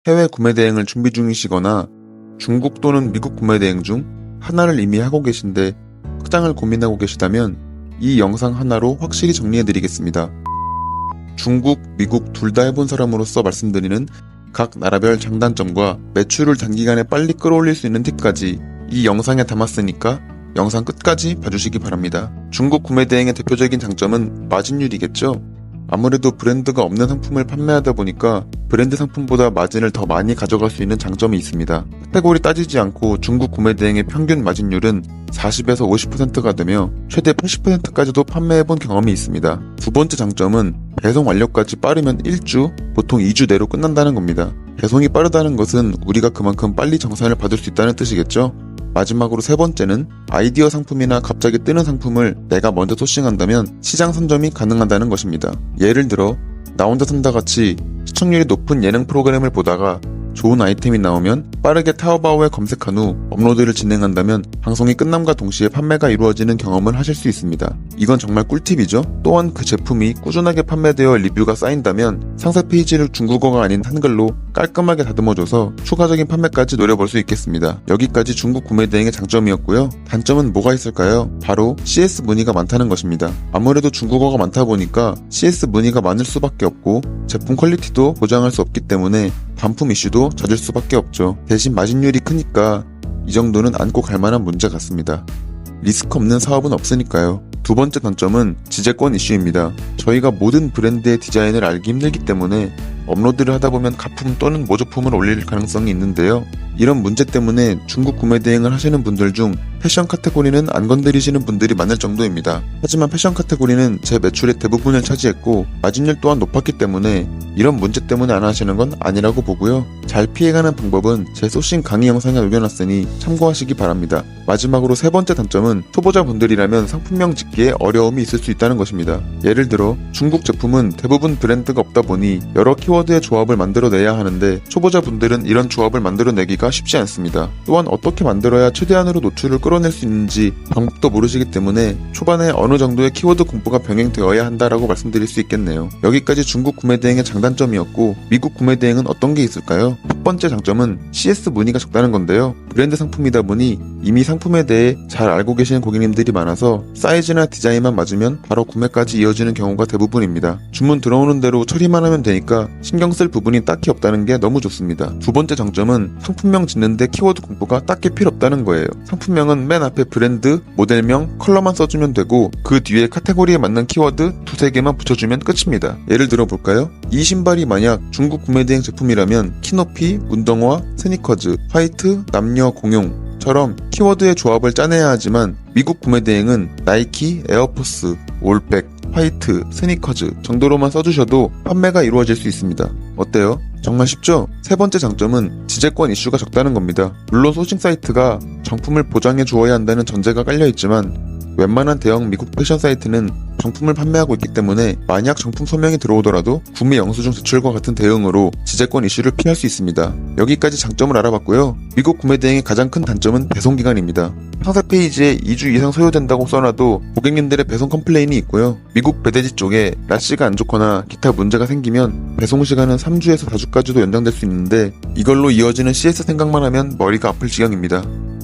해외 구매 대행을 준비 중이시거나 중국 또는 미국 구매 대행 중 하나를 이미 하고 계신데 확장을 고민하고 계시다면 이 영상 하나로 확실히 정리해드리겠습니다. 중국, 미국 둘 다 해본 사람으로서 말씀드리는 각 나라별 장단점과 매출을 단기간에 빨리 끌어올릴 수 있는 팁까지 이 영상에 담았으니까 영상 끝까지 봐주시기 바랍니다. 중국 구매 대행의 대표적인 장점은 마진율이겠죠? 아무래도 브랜드가 없는 상품을 판매하다 보니까 브랜드 상품보다 마진을 더 많이 가져갈 수 있는 장점이 있습니다. 카테고리 따지지 않고 중국 구매 대행의 평균 마진율은 40에서 50%가 되며 최대 80%까지도 판매해본 경험이 있습니다. 두 번째 장점은 배송 완료까지 빠르면 1주, 보통 2주 내로 끝난다는 겁니다. 배송이 빠르다는 것은 우리가 그만큼 빨리 정산을 받을 수 있다는 뜻이겠죠? 마지막으로 세 번째는 아이디어 상품이나 갑자기 뜨는 상품을 내가 먼저 소싱한다면 시장 선점이 가능하다는 것입니다. 예를 들어 나 혼자 산다 같이 시청률이 높은 예능 프로그램을 보다가 좋은 아이템이 나오면 빠르게 타오바오에 검색한 후 업로드를 진행한다면 방송이 끝남과 동시에 판매가 이루어지는 경험을 하실 수 있습니다. 이건 정말 꿀팁이죠. 또한 그 제품이 꾸준하게 판매되어 리뷰가 쌓인다면 상세 페이지를 중국어가 아닌 한글로 깔끔하게 다듬어줘서 추가적인 판매까지 노려볼 수 있겠습니다. 여기까지 중국 구매 대행의 장점이었고요. 단점은 뭐가 있을까요? 바로 CS 문의가 많다는 것입니다. 아무래도 중국어가 많다 보니까 CS 문의가 많을 수밖에 없고 제품 퀄리티도 보장할 수 없기 때문에 반품 이슈도 잦을 수밖에 없죠. 대신 마진율이 크니까 이 정도는 안고 갈 만한 문제 같습니다. 리스크 없는 사업은 없으니까요. 두 번째 단점은 지재권 이슈입니다. 저희가 모든 브랜드의 디자인을 알기 힘들기 때문에 업로드를 하다 보면 가품 또는 모조품을 올릴 가능성이 있는데요. 이런 문제 때문에 중국 구매 대행을 하시는 분들 중 패션 카테고리는 안 건드리시는 분들이 많을 정도입니다. 하지만 패션 카테고리는 제 매출의 대부분을 차지했고 마진율 또한 높았기 때문에 이런 문제 때문에 안 하시는 건 아니라고 보고요. 잘 피해가는 방법은 제 소싱 강의 영상에 올려놨으니 참고하시기 바랍니다. 마지막으로 세 번째 단점은 초보자분들이라면 상품명 짓기에 어려움이 있을 수 있다는 것입니다. 예를 들어 중국 제품은 대부분 브랜드가 없다 보니 여러 키워드의 조합을 만들어내야 하는데 초보자분들은 이런 조합을 만들어내기가 쉽지 않습니다. 또한 어떻게 만들어야 최대한으로 노출을 끌어낼 수 있는지 방법도 모르시기 때문에 초반에 어느 정도의 키워드 공부가 병행되어야 한다라고 말씀드릴 수 있겠네요. 여기까지 중국 구매 대행의 장단점이었고 미국 구매 대행은 어떤 게 있을까요? 첫 번째 장점은 CS 문의가 적다는 건데요. 브랜드 상품이다 보니 이미 상품에 대해 잘 알고 계시는 고객님들이 많아서 사이즈나 디자인만 맞으면 바로 구매까지 이어지는 경우가 대부분입니다. 주문 들어오는 대로 처리만 하면 되니까 신경 쓸 부분이 딱히 없다는 게 너무 좋습니다. 두 번째 장점은 상품명 짓는데 키워드 공부가 딱히 필요 없다는 거예요. 상품명은 맨 앞에 브랜드, 모델명, 컬러만 써주면 되고 그 뒤에 카테고리에 맞는 키워드 두세 개만 붙여주면 끝입니다. 예를 들어 볼까요? 이 신발이 만약 중국 구매 대행 제품이라면 키높이, 운동화, 스니커즈, 화이트, 남녀 공용 처럼 키워드의 조합을 짜내야 하지만 미국 구매 대행은 나이키, 에어포스, 올백, 화이트, 스니커즈 정도로만 써주셔도 판매가 이루어질 수 있습니다. 어때요? 정말 쉽죠? 세 번째 장점은 지재권 이슈가 적다는 겁니다. 물론 소싱 사이트가 정품을 보장해 주어야 한다는 전제가 깔려있지만 웬만한 대형 미국 패션 사이트는 정품을 판매하고 있기 때문에 만약 정품 소명이 들어오더라도 구매 영수증 제출과 같은 대응으로 지재권 이슈를 피할 수 있습니다. 여기까지 장점을 알아봤고요. 미국 구매 대행의 가장 큰 단점은 배송 기간입니다. 상세 페이지에 2주 이상 소요된다고 써놔도 고객님들의 배송 컴플레인이 있고요. 미국 배대지 쪽에 날씨가 안 좋거나 기타 문제가 생기면 배송 시간은 3주에서 4주까지도 연장될 수 있는데 이걸로 이어지는 CS 생각만 하면 머리가 아플 지경입니다.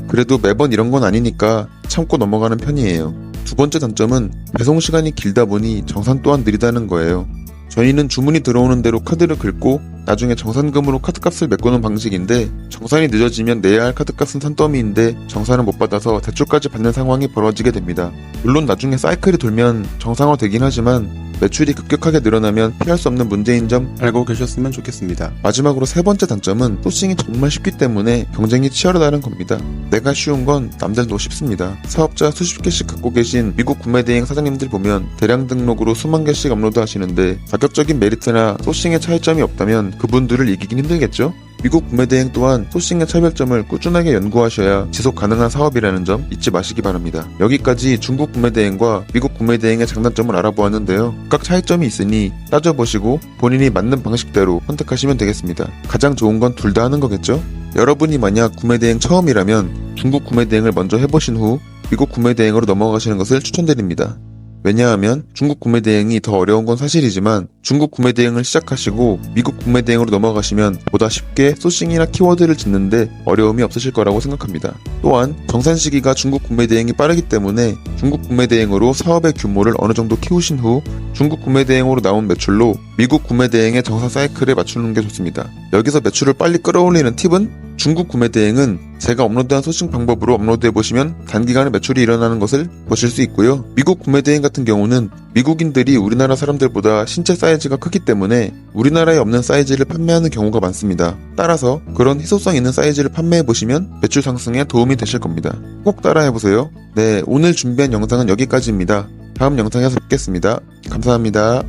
그래도 매번 이런 건 아니니까 참고 넘어가는 편이에요. 두 번째 단점은 배송 시간이 길다 보니 정산 또한 느리다는 거예요. 저희는 주문이 들어오는 대로 카드를 긁고 나중에 정산금으로 카드값을 메꾸는 방식인데 정산이 늦어지면 내야 할 카드값은 산더미인데 정산을 못 받아서 대출까지 받는 상황이 벌어지게 됩니다. 물론 나중에 사이클이 돌면 정상화되긴 하지만 매출이 급격하게 늘어나면 피할 수 없는 문제인 점 알고 계셨으면 좋겠습니다. 마지막으로 세 번째 단점은 소싱이 정말 쉽기 때문에 경쟁이 치열하다는 겁니다. 내가 쉬운 건 남들도 쉽습니다. 사업자 수십 개씩 갖고 계신 미국 구매 대행 사장님들 보면 대량 등록으로 수만 개씩 업로드 하시는데 가격적인 메리트나 소싱의 차이점이 없다면 그분들을 이기긴 힘들겠죠? 미국 구매 대행 또한 소싱의 차별점을 꾸준하게 연구하셔야 지속 가능한 사업이라는 점 잊지 마시기 바랍니다. 여기까지 중국 구매 대행과 미국 구매 대행의 장단점을 알아보았는데요. 각 차이점이 있으니 따져보시고 본인이 맞는 방식대로 선택하시면 되겠습니다. 가장 좋은 건 둘 다 하는 거겠죠? 여러분이 만약 구매 대행 처음이라면 중국 구매 대행을 먼저 해보신 후 미국 구매 대행으로 넘어가시는 것을 추천드립니다. 왜냐하면 중국 구매 대행이 더 어려운 건 사실이지만 중국 구매 대행을 시작하시고 미국 구매 대행으로 넘어가시면 보다 쉽게 소싱이나 키워드를 짓는데 어려움이 없으실 거라고 생각합니다. 또한 정산 시기가 중국 구매 대행이 빠르기 때문에 중국 구매 대행으로 사업의 규모를 어느 정도 키우신 후 중국 구매 대행으로 나온 매출로 미국 구매 대행의 정산 사이클에 맞추는 게 좋습니다. 여기서 매출을 빨리 끌어올리는 팁은 중국 구매 대행은 제가 업로드한 소싱 방법으로 업로드해보시면 단기간에 매출이 일어나는 것을 보실 수 있고요. 미국 구매 대행 같은 경우는 미국인들이 우리나라 사람들보다 신체 사이즈가 크기 때문에 우리나라에 없는 사이즈를 판매하는 경우가 많습니다. 따라서 그런 희소성 있는 사이즈를 판매해보시면 매출 상승에 도움이 되실 겁니다. 꼭 따라해보세요. 네, 오늘 준비한 영상은 여기까지입니다. 다음 영상에서 뵙겠습니다. 감사합니다.